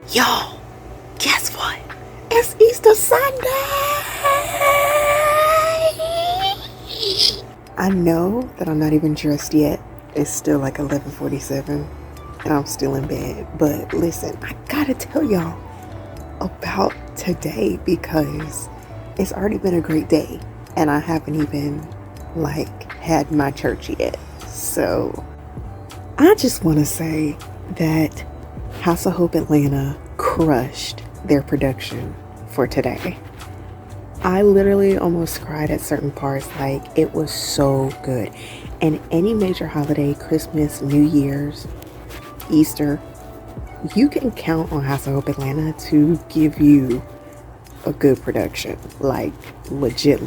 Yo, guess what? It's Easter Sunday! I know that I'm not even dressed yet. It's still like 11:47 and I'm still in bed. But listen, I gotta tell y'all about today because it's already been a great day and I haven't even had my church yet. So I just want to say that House of Hope Atlanta crushed their production for today. I literally almost cried at certain parts. Like, it was so good. And any major holiday, Christmas, New Year's, Easter, you can count on House of Hope Atlanta to give you a good production. Like, legit.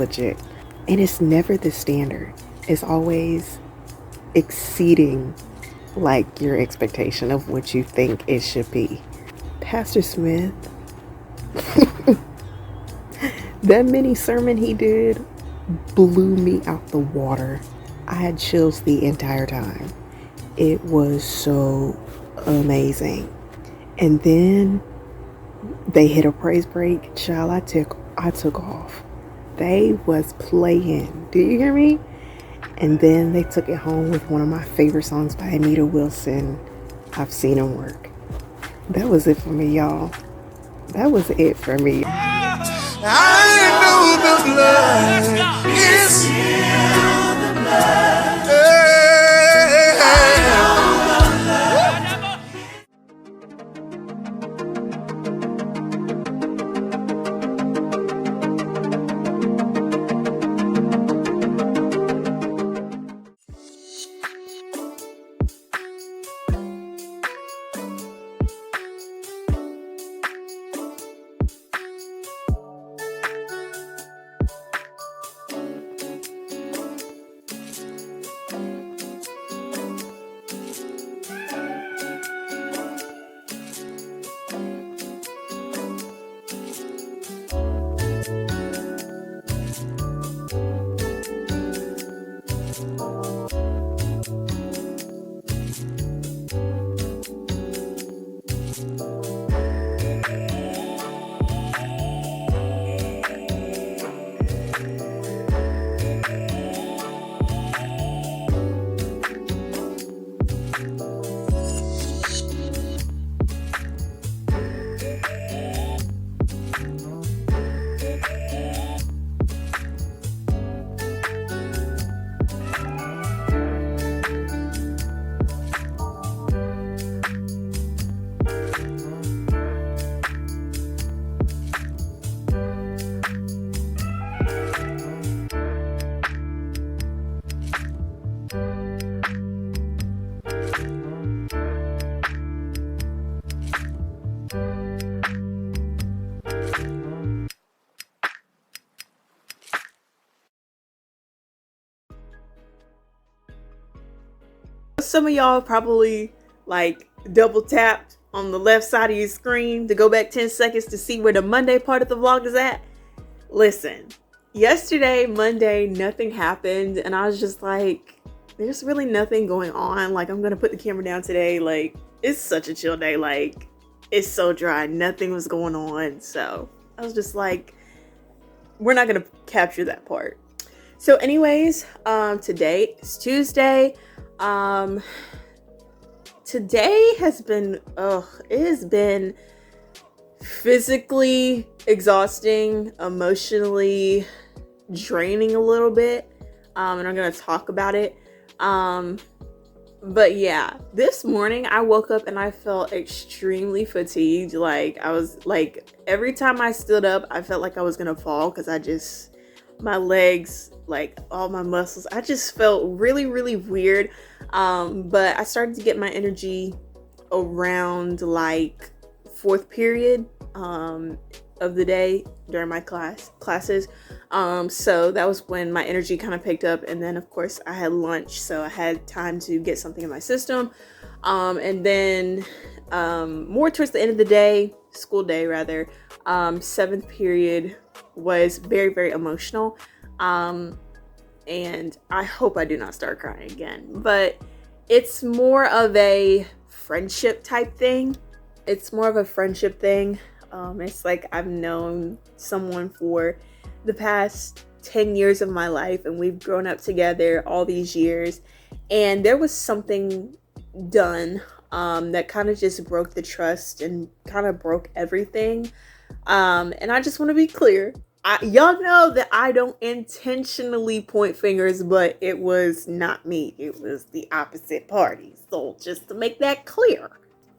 And it's never the standard. It's always exceeding your expectation of what you think it should be. Pastor Smith, that mini sermon he did blew me out the water. I had chills the entire time. It was so amazing. And then they hit a praise break. Child, I took off. They was playing. Do you hear me? And then they took it home with one of my favorite songs by Anita Wilson, I've Seen Him Work. That was it for me, y'all. That was it for me. I know the blood is still the blood. Some of y'all probably double tapped on the left side of your screen to go back 10 seconds to see where the Monday part of the vlog is at. Listen, yesterday, Monday, nothing happened and I was just like, there's really nothing going on. I'm gonna put the camera down today. It's such a chill day. It's so dry, nothing was going on. So I was just like, we're not gonna capture that part. So anyways, today is Tuesday. Today has been, it has been physically exhausting, emotionally draining a little bit. And I'm going to talk about it. But yeah, this morning I woke up and I felt extremely fatigued. Every time I stood up, I felt like I was going to fall because my legs, all my muscles, I just felt really, really weird. But I started to get my energy around fourth period of the day during my classes. So that was when my energy kind of picked up, and then of course I had lunch, so I had time to get something in my system. And then more towards the end of the day, school day rather, seventh period was very, very emotional. And I hope I do not start crying again, but it's more of a friendship type thing. It's more of a friendship thing. It's like I've known someone for the past 10 years of my life, and we've grown up together all these years. And there was something done that kind of just broke the trust and kind of broke everything. And I just want to be clear. Y'all know that I don't intentionally point fingers, but it was not me. It was the opposite party. So just to make that clear.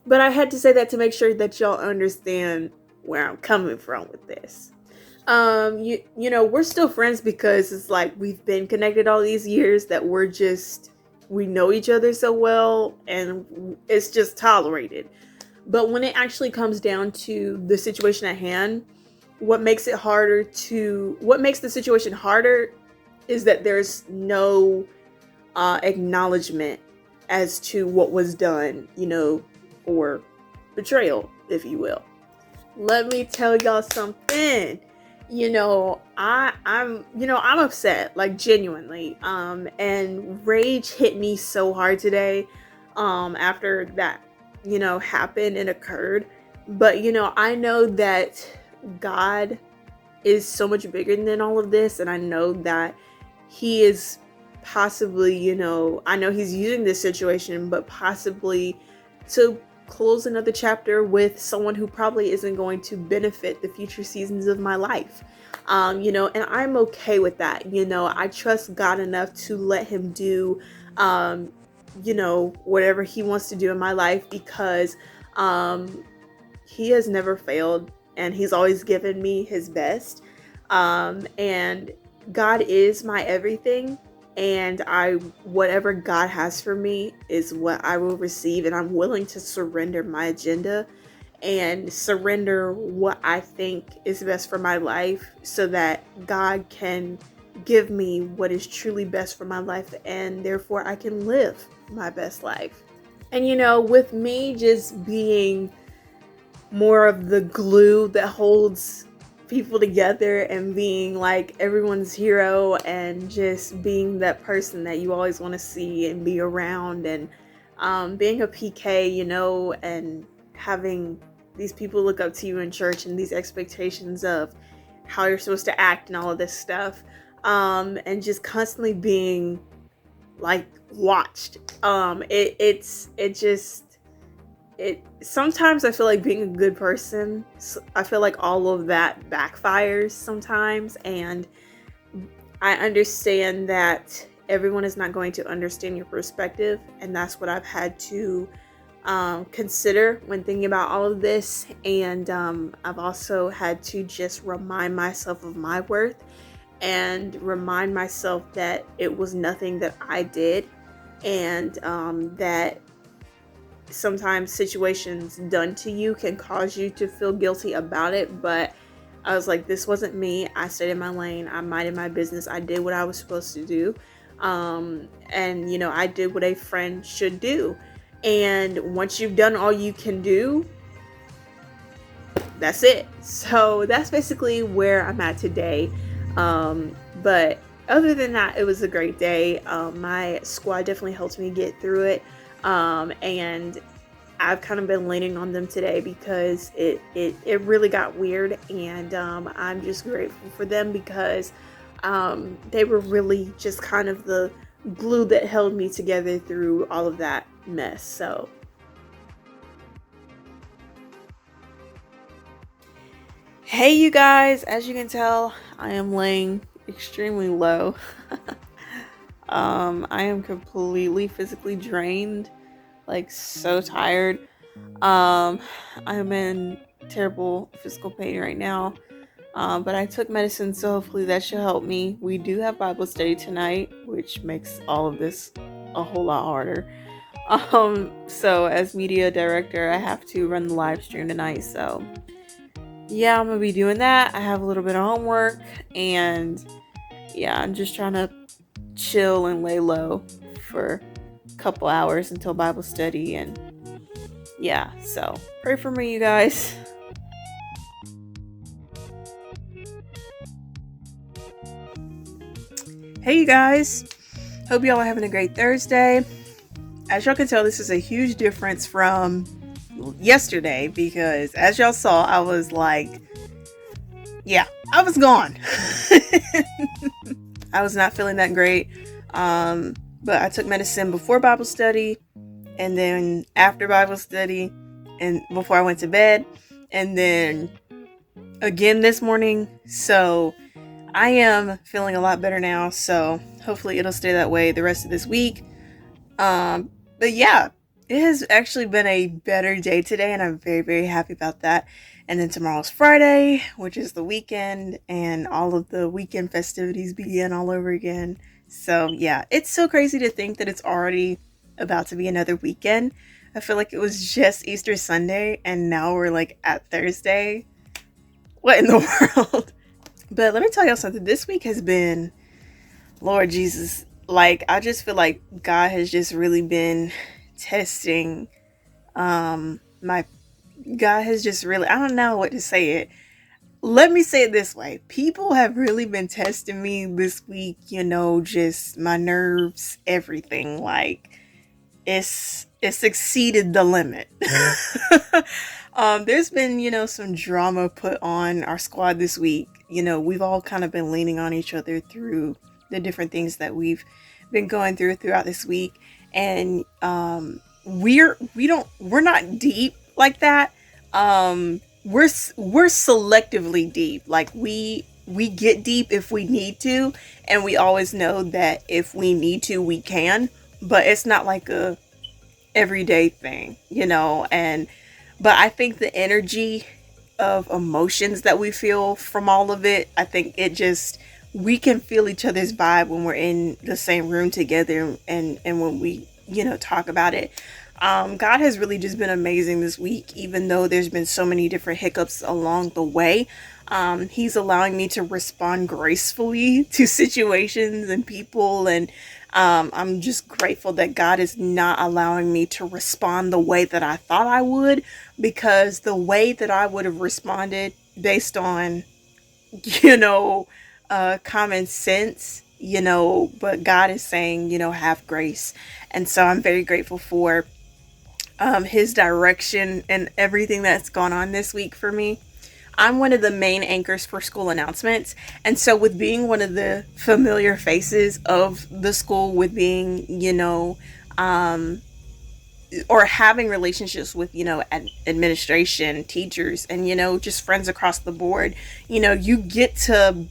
But I had to say that to make sure that y'all understand where I'm coming from with this. You know, we're still friends because it's like we've been connected all these years that we know each other so well, and it's just tolerated. But when it actually comes down to the situation at hand, what makes the situation harder is that there's no acknowledgement as to what was done, you know, or betrayal, if you will. Let me tell y'all something. You know, I'm upset, like genuinely. And rage hit me so hard today, after that, you know, happened and occurred. But, you know, I know that God is so much bigger than all of this. And I know that He is possibly, you know, I know He's using this situation, but possibly to close another chapter with someone who probably isn't going to benefit the future seasons of my life. You know, and I'm okay with that. You know, I trust God enough to let Him do, you know, whatever He wants to do in my life, because He has never failed and He's always given me His best. And God is my everything. And whatever God has for me is what I will receive, and I'm willing to surrender my agenda and surrender what I think is best for my life so that God can give me what is truly best for my life, and therefore I can live my best life. And you know, with me just being more of the glue that holds people together and being like everyone's hero and just being that person that you always want to see and be around, and being a PK, you know, and having these people look up to you in church and these expectations of how you're supposed to act and all of this stuff, and just constantly being like watched. It sometimes I feel like being a good person, I feel like all of that backfires sometimes, and I understand that everyone is not going to understand your perspective, and that's what I've had to consider when thinking about all of this. And I've also had to just remind myself of my worth and remind myself that it was nothing that I did, and that sometimes situations done to you can cause you to feel guilty about it. But I was like, this wasn't me. I stayed in my lane. I minded my business. I did what I was supposed to do. And you know, I did what a friend should do. And once you've done all you can do, that's it. So that's basically where I'm at today. But other than that, it was a great day. My squad definitely helped me get through it. And I've kind of been leaning on them today because it really got weird, and I'm just grateful for them because they were really just kind of the glue that held me together through all of that mess. So hey you guys, as you can tell, I am laying extremely low. I am completely physically drained, like so tired. I'm in terrible physical pain right now. But I took medicine, so hopefully that should help me. We do have Bible study tonight, which makes all of this a whole lot harder. So as media director, I have to run the live stream tonight. So yeah, I'm gonna be doing that. I have a little bit of homework, and yeah, I'm just trying to chill and lay low for a couple hours until Bible study. And yeah, so pray for me, you guys. Hey you guys, hope y'all are having a great Thursday. As y'all can tell, this is a huge difference from yesterday because as y'all saw, I was like, yeah, I was gone. I was not feeling that great. But I took medicine before Bible study and then after Bible study and before I went to bed and then again this morning. So I am feeling a lot better now. So hopefully it'll stay that way the rest of this week. But yeah, it has actually been a better day today and I'm very, very happy about that. And then tomorrow's Friday, which is the weekend, and all of the weekend festivities begin all over again. So yeah, it's so crazy to think that it's already about to be another weekend. I feel like it was just Easter Sunday and now we're like at Thursday. What in the world? But let me tell y'all something. This week has been, Lord Jesus, like I just feel like God has just really been testing my God has just really, I don't know what to say it. Let me say it this way. People have really been testing me this week, just my nerves, everything. Like it's exceeded the limit. There's been, some drama put on our squad this week. We've all kind of been leaning on each other through the different things that we've been going through throughout this week. And we're not deep like that. We're selectively deep. Like we get deep if we need to, and we always know that if we need to, we can, but it's not like a everyday thing, but I think the energy of emotions that we feel from all of it, I think we can feel each other's vibe when we're in the same room together and when we, talk about it. God has really just been amazing this week, even though there's been so many different hiccups along the way. He's allowing me to respond gracefully to situations and people. And I'm just grateful that God is not allowing me to respond the way that I thought I would, because the way that I would have responded based on, common sense, but God is saying, have grace. And so I'm very grateful for his direction and everything that's gone on this week for me. I'm one of the main anchors for school announcements. And so with being one of the familiar faces of the school, with being, or having relationships with, administration, teachers, and, just friends across the board, you get to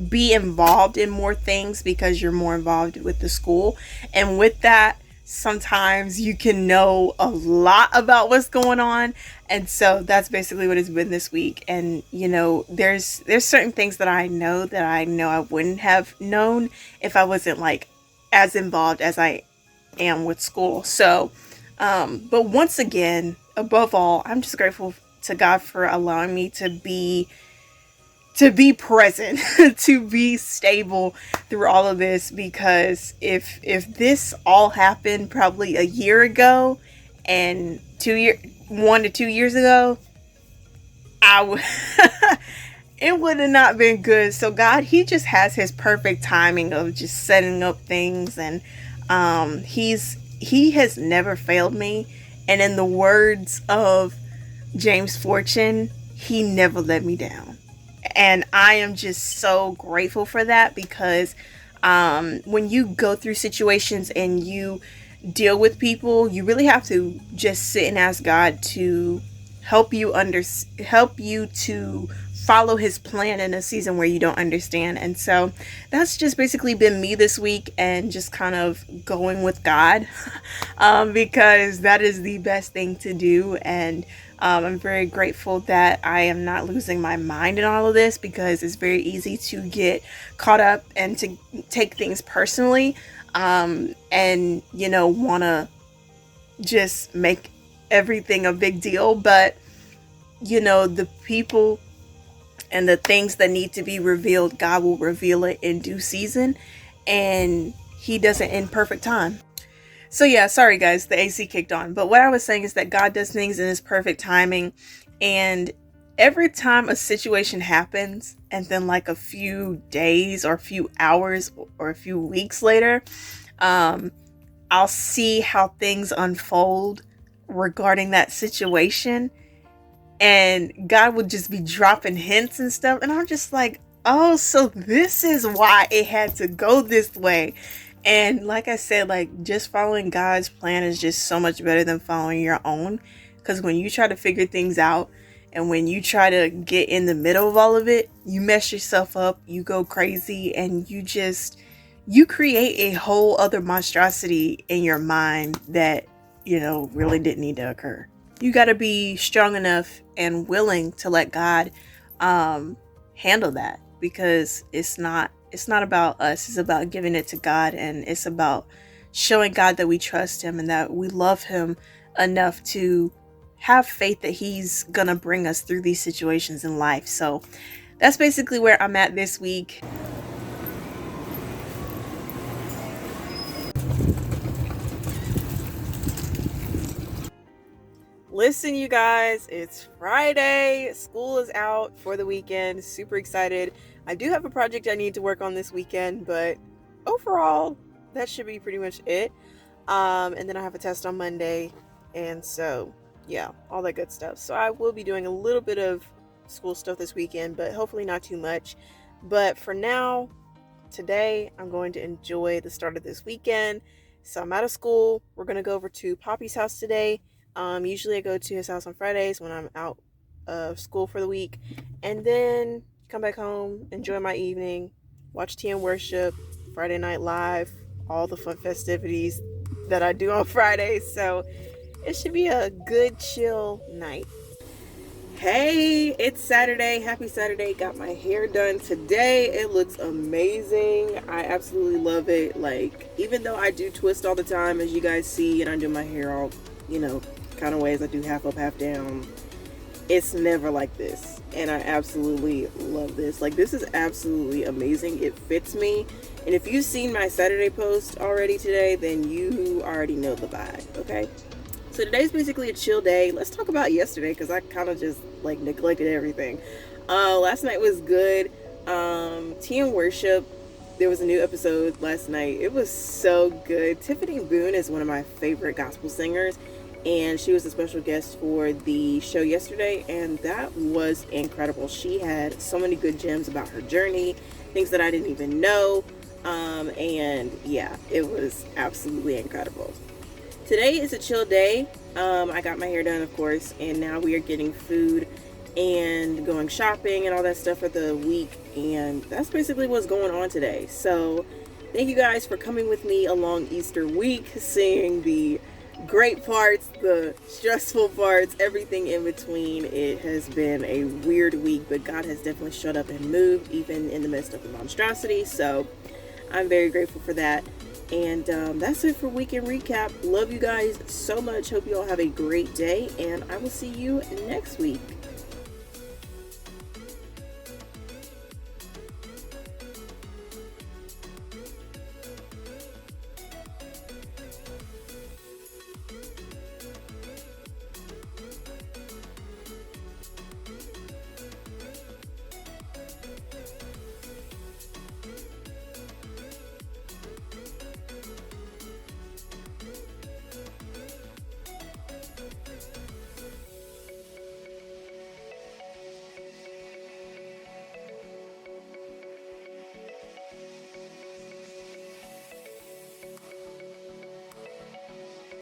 be involved in more things because you're more involved with the school. And with that, sometimes you can know a lot about what's going on. And so that's basically what it's been this week. And there's certain things that I know I wouldn't have known if I wasn't like as involved as I am with school. So but once again, above all, I'm just grateful to God for allowing me to be present, to be stable through all of this, because if this all happened probably a year ago and 1 to 2 years ago, it would have not been good. So God, he just has his perfect timing of just setting up things, and he has never failed me. And in the words of James Fortune, he never let me down. And I am just so grateful for that, because when you go through situations and you deal with people, you really have to just sit and ask God to help you to follow his plan in a season where you don't understand. And so that's just basically been me this week, and just kind of going with God because that is the best thing to do. And I'm very grateful that I am not losing my mind in all of this, because it's very easy to get caught up and to take things personally, and want to just make everything a big deal. But the people and the things that need to be revealed, God will reveal it in due season, and he does it in perfect time. So yeah, sorry guys, the AC kicked on. But what I was saying is that God does things in his perfect timing. And every time a situation happens, and then like a few days or a few hours or a few weeks later, I'll see how things unfold regarding that situation, and God would just be dropping hints and stuff, and I'm just like, oh, so this is why it had to go this way. And like I said, like, just following God's plan is just so much better than following your own, because when you try to figure things out and when you try to get in the middle of all of it, you mess yourself up, you go crazy, and you create a whole other monstrosity in your mind that, really didn't need to occur. You got to be strong enough and willing to let God handle that, because it's not about us. It's about giving it to God, and it's about showing God that we trust him and that we love him enough to have faith that he's gonna bring us through these situations in life. So that's basically where I'm at this week. Listen, you guys, it's Friday. School is out for the weekend. Super excited. I do have a project I need to work on this weekend, but overall, that should be pretty much it. And then I have a test on Monday. And so, yeah, all that good stuff. So I will be doing a little bit of school stuff this weekend, but hopefully not too much. But for now, today, I'm going to enjoy the start of this weekend. So I'm out of school. We're going to go over to Poppy's house today. Usually I go to his house on Fridays when I'm out of school for the week, and then come back home, enjoy my evening, watch TN Worship, Friday Night Live, all the fun festivities that I do on Fridays. So it should be a good chill night. Hey, it's Saturday. Happy Saturday. Got my hair done today. It looks amazing. I absolutely love it. Like, even though I do twist all the time, as you guys see, and I do my hair all, kind of ways, I do half up, half down, it's never like this. And I absolutely love this. Like, this is absolutely amazing. It fits me. And if you've seen my Saturday post already today, then you already know the vibe, okay? So today's basically a chill day. Let's talk about yesterday, because I kind of just like neglected everything. Last night was good. TN Worship, there was a new episode last night. It was so good. Tiffany Boone is one of my favorite gospel singers, and she was a special guest for the show yesterday, and that was incredible. She had so many good gems about her journey, things that I didn't even know, and yeah, it was absolutely incredible. Today is a chill day. I got my hair done, of course, and now we are getting food and going shopping and all that stuff for the week, and that's basically what's going on today. So thank you guys for coming with me along Easter week, seeing the great parts, the stressful parts, everything in between. It has been a weird week, but God has definitely showed up and moved, even in the midst of the monstrosity. So I'm very grateful for that. And that's it for Weekend Recap. Love you guys so much. Hope you all have a great day, and I will see you next week.